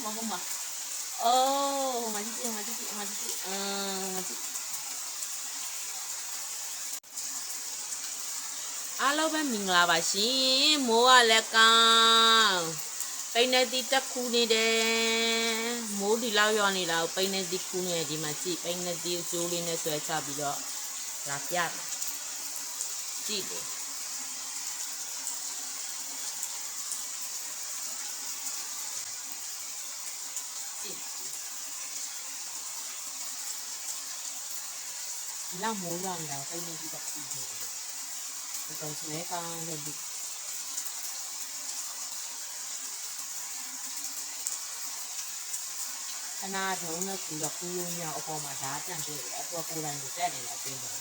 嘛，哦，马吉，အားလုံးပဲမင်္ဂလာပါရှင်မိုးကလည်းကောင်းပိန်းနေတိတက်ခူးနေတယ်မိုးဒီလောက်ရွာနေတာကိုပိန်းနေတိခူးနေတယ်ဒီမှာကြည့်ပိန်းနေတိကျိုးလေးနဲ့ဆွဲချပြီးတော့လာပြတယ်ကြည့်တယ်ဒီလောက်မိုးရွာနေတာပိန်းနေတိတက်ခူးနေတယ်တော့ဆွဲကောင်းတယ်ဒီခဏတုံးနဲ့ကူတော့ကူလုံးရအပေါ်မှာဓာတ်တန့်တွေ့တယ်အပေါ်ကိုယ်တိုင်ကိုတက်နေတယ်ပြင်တယ်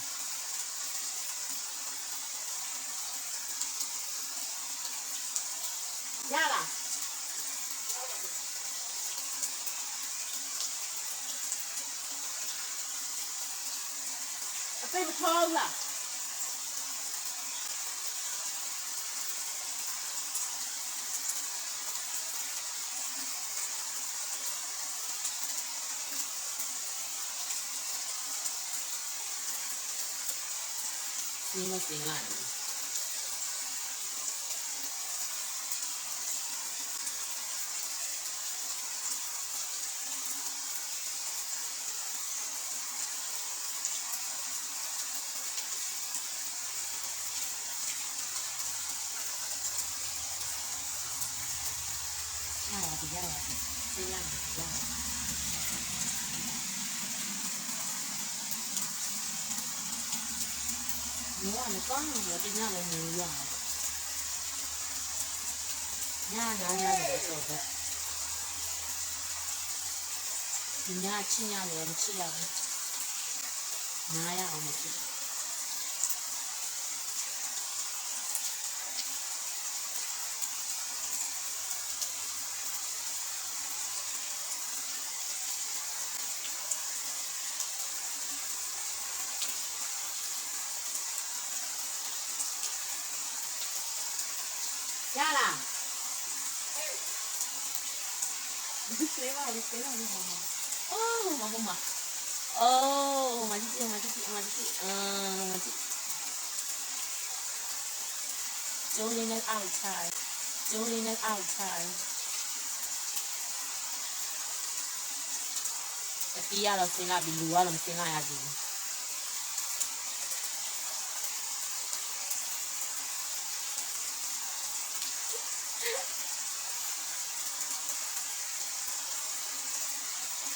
ရလားအဖေမထောက်လားဒီမစင်လာတယ်ရတယ်စင်လာတယ်မိုးကလည်းကောင်းနေတယ်တင်ရလည်းနေရတယ်ညရတယ်ဆိုတော့ဒီညချင်းရတယ်မချရဘူးနားရအောင်မချရလားဒီစေးပါလေစေးလာနေမှာအော်မမအော်မကြီးမကြီးကျိုးလေးနဲ့အောက်ချအတီးရတော့စင်လာပြီးလူကတော့မစင်လာရဘူး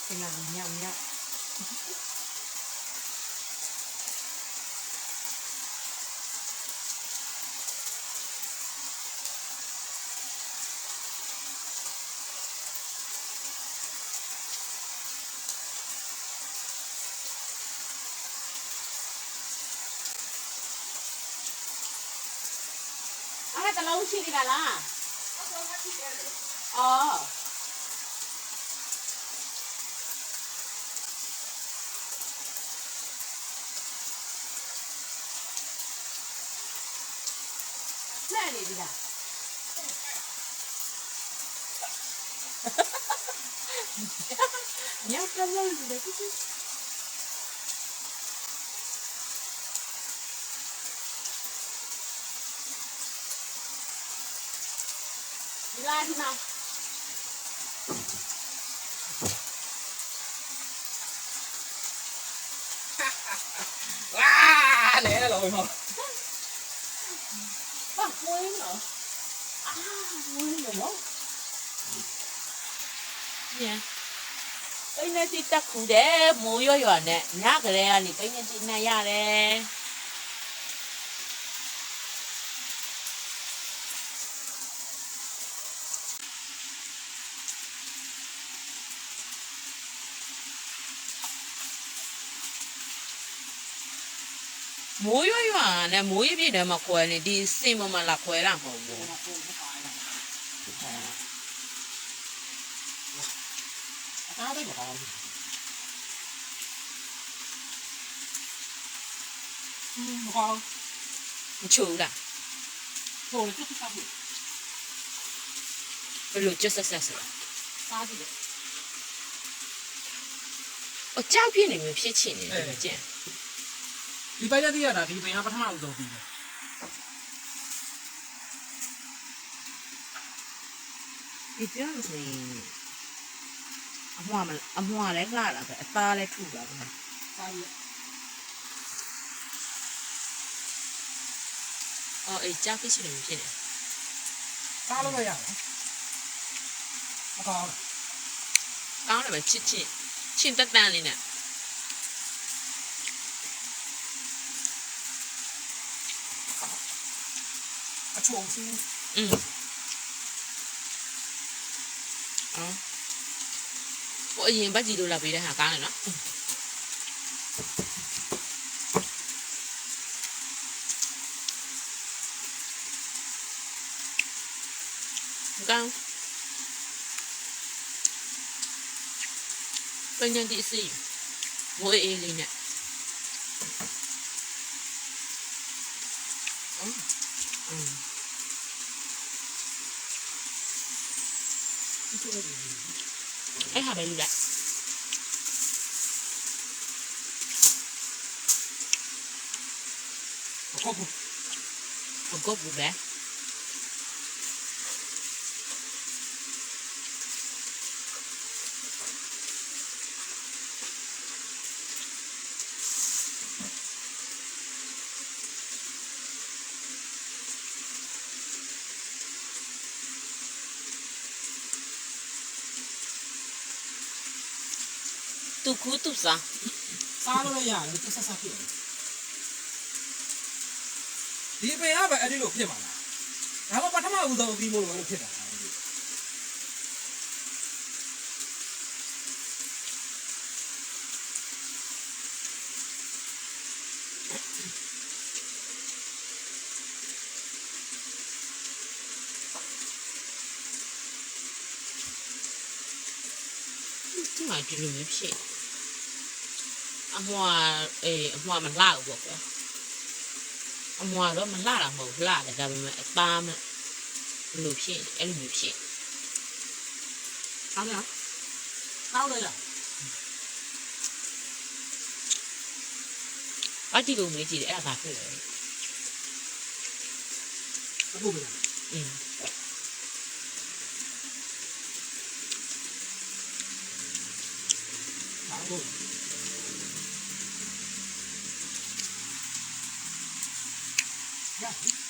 စင်လာမြောက်အဲ့ဒါတလုံးရှိနေတာလားအော်နဲ့နေပြီလားညောက်ကလုံးနေတယ်ဒီလားဒီမှာ哇，来了，老妹妹。ဝင်းနော်ဝင်းနော်ညပိန်းနေတိတက်ခူတယ်မိုးရွာနဲ့ညကလေးကနေပိန်းနေတိနဲ့ရတယ်မိုးရွာနဲ့မိုးရပြည့်တယ်မှာခွဲနေဒီစင်ပေါ်မှာလာခွဲတာမဟုတ်ဘူးအားတယ်ကောင်းဟောမချိုးလားဟိုလည်းတက်တက်ဘူးဘယ်လိုကျဆက်ဆက် စားကြည့်တယ် အကြောက်ပြင်းနေမျိုးဖြစ်ချင်တယ်ဒီကျန် ဒီပိုက်ရက်တိရတာဒီပင်ကပထမဦးဆုံးပြီးတယ် ဒီပြောလို့ဆိုရင်အမွှားလည်းလှတာပဲအသားလည်းထုတာပဲ စားကြည့် အော်အေးကြောက်ဖြစ်ချင်နေမျိုးဖြစ်နေ စားလို့မရဘူးမကောင်း ကောင်းတယ်ပဲချစ်တက်တန်းလေးနဲ့ အချုံစင်း အော်ဟိုအရင်ဘက်ကြီးလိုလာပေးတဲ့ဟာကောင်းတယ်နော်ကောင်းပညာတိစီမိုးအေးလေးနဲ့အဲ့ဟာပဲလူလိုက် ဟုတ်ဘူး ဘကုတ်ဘူးပဲတူကူတူစား စားလို့လည်းရတယ်သူဆက်ဆက်ဖြစ်တယ်ဒီပင်ကပဲအဲ့ဒီလိုဖြစ်မှာလားဒါမှပထမဦးဆုံးပြီးမို့လို့ဖြစ်တာ ဒီမှာဒီလိုမျိုးဖြစ်အမွှာအမွှာမလှဘူးပေါ့ကွာအမွှာတော့မလှတာမဟုတ်လှတယ်ဒါပေမဲ့အသားမဘလို့ဖြစ်အဲ့လိုမျိုးဖြစ် စားရစားလို့ရ ဘာကြည့်လို့မေးကြည့်တယ်အဲ့ဒါဘာဖြစ်လဲ အခုပဲ อืม အခုရ